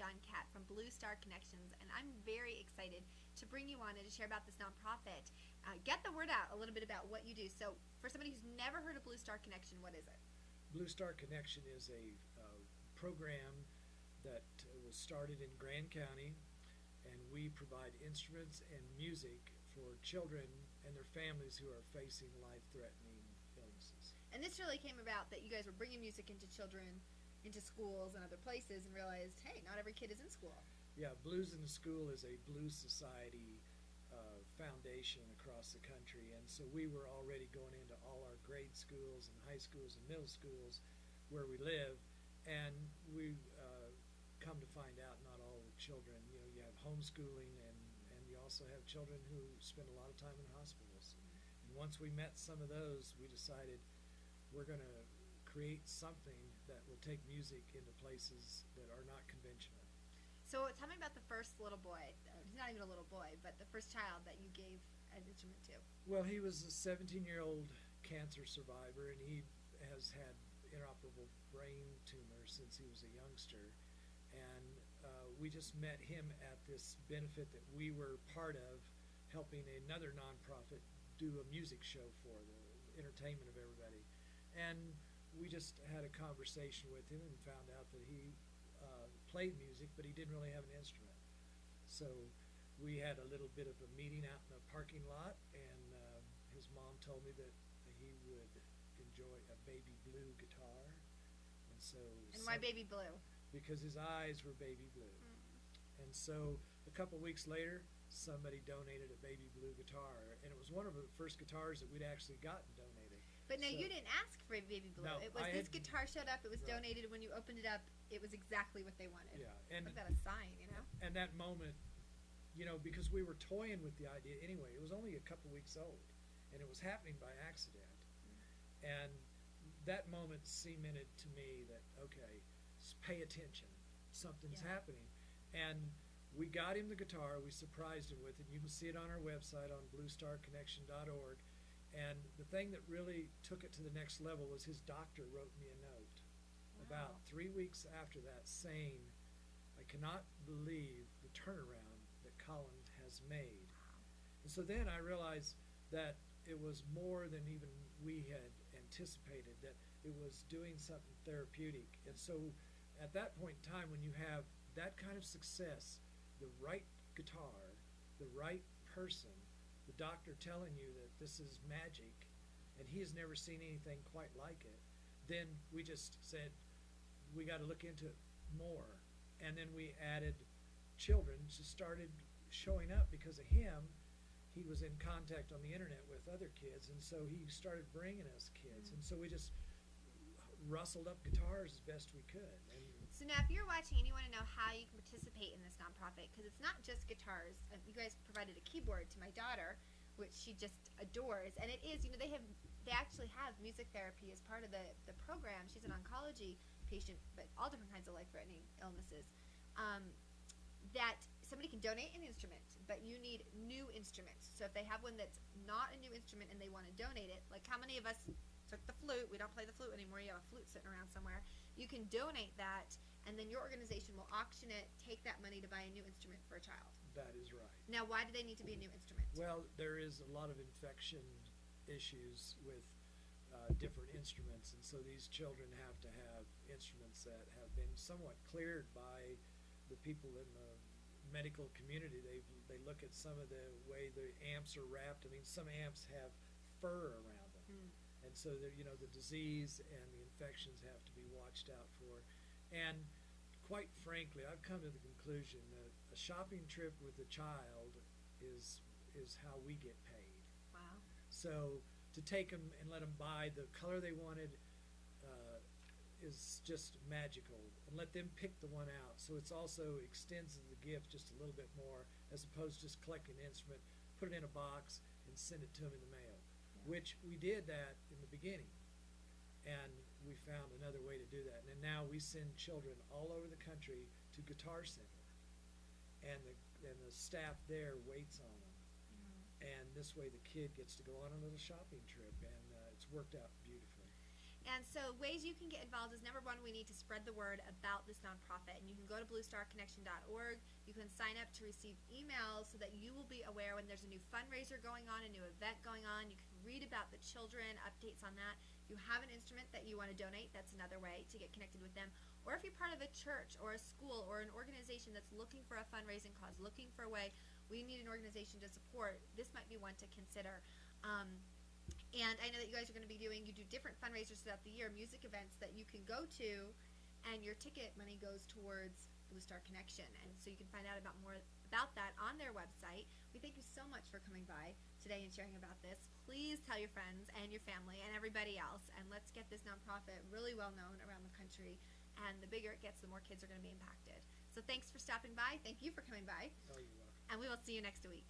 John Catt from Blue Star Connections, and I'm very excited to bring you on and to share about this nonprofit. Get the word out a little bit about what you do. So, for somebody who's never heard of Blue Star Connection, what is it? Blue Star Connection is a program that was started in Grand County, and we provide instruments and music for children and their families who are facing life-threatening illnesses. And this really came about that you guys were bringing music into children, into schools and other places, and realized, hey, not every kid is in school. Yeah, Blues in the School is a Blues Society foundation across the country, and so we were already going into all our grade schools and high schools and middle schools where we live, and we come to find out not all the children, you have homeschooling, and you also have children who spend a lot of time in hospitals. And once we met some of those, we decided we're going to create something that will take music into places that are not conventional. So tell me about the first little boy. He's not even a little boy, but the first child that you gave an instrument to. Well, he was a 17-year-old cancer survivor, and he has had inoperable brain tumor since he was a youngster. And we just met him at this benefit that we were part of, helping another nonprofit do a music show for the entertainment of everybody. And we just had a conversation with him and found out that he played music, but he didn't really have an instrument. So we had a little bit of a meeting out in the parking lot, and his mom told me that he would enjoy a baby blue guitar. And so And why baby blue? Because his eyes were baby blue. And so a couple weeks later, somebody donated a baby blue guitar, and it was one of the first guitars that we'd actually gotten donated. But no, you didn't ask for a baby blue. No, it was this guitar showed up. It was Right. donated. When you opened it up, it was exactly what they wanted. Yeah, and Was that a sign? and that moment, because we were toying with the idea anyway. It was only a couple weeks old, and it was happening by accident. And that moment cemented to me that, okay, pay attention. Something's happening. And we got him the guitar. We surprised him with it. You can see it on our website on bluestarconnection.org. And the thing that really took it to the next level was his doctor wrote me a note about 3 weeks after that saying, I cannot believe the turnaround that Colin has made. And so then I realized that it was more than even we had anticipated, that it was doing something therapeutic. And so at that point in time, when you have that kind of success, the right guitar, the right person, the doctor telling you that this is magic, and he has never seen anything quite like it, then we just said, we got to look into it more. And then we added children, just started showing up because of him. He was in contact on the internet with other kids, and so he started bringing us kids. And so we just rustled up guitars as best we could. And So now if you're watching and you want to know how you can participate in this nonprofit, because it's not just guitars. You guys provided a keyboard to my daughter, which she just adores. And it is, they actually have music therapy as part of the program. She's an oncology patient, but all different kinds of life-threatening illnesses. That somebody can donate an instrument, but you need new instruments. So if they have one that's not a new instrument and they want to donate it, like how many of us took the flute? We don't play the flute anymore. You have a flute sitting around somewhere. You can donate that, and then your organization will auction it, take that money to buy a new instrument for a child. that is right. Now, why do they need to be a new instrument? Well, there is a lot of infection issues with different instruments, and so these children have to have instruments that have been somewhat cleared by the people in the medical community. They look at some of the way the amps are wrapped. I mean, some amps have fur around them, and so the disease and the infections have to be watched out for. And quite frankly, I've come to the conclusion that a shopping trip with a child is how we get paid. Wow. So to take them and let them buy the color they wanted is just magical, and let them pick the one out. So it's also extends the gift just a little bit more, as opposed to just collecting an instrument, put it in a box, and send it to them in the mail, which we did that in the beginning. And we found another way to do that. And now we send children all over the country to Guitar Center, and the staff there waits on them. And this way the kid gets to go on a little shopping trip, and it's worked out beautifully. And so ways you can get involved is, number one, we need to spread the word about this nonprofit. And you can go to bluestarconnection.org. You can sign up to receive emails so that you will be aware when there's a new fundraiser going on, a new event going on. You can read about the children, updates on that. If you have an instrument that you want to donate, that's another way to get connected with them. Or if you're part of a church or a school or an organization that's looking for a fundraising cause, looking for a way, we need an organization to support, this might be one to consider. And I know that you guys are going to be you do different fundraisers throughout the year, music events that you can go to, and your ticket money goes towards Blue Star Connection. And so you can find out more about that on their website. We thank you so much for coming by today and sharing about this. Please tell your friends and your family and everybody else, and let's get this nonprofit really well known around the country. And the bigger it gets, the more kids are going to be impacted. So thanks for stopping by. Thank you for coming by. Oh, you're welcome. And we will see you next week.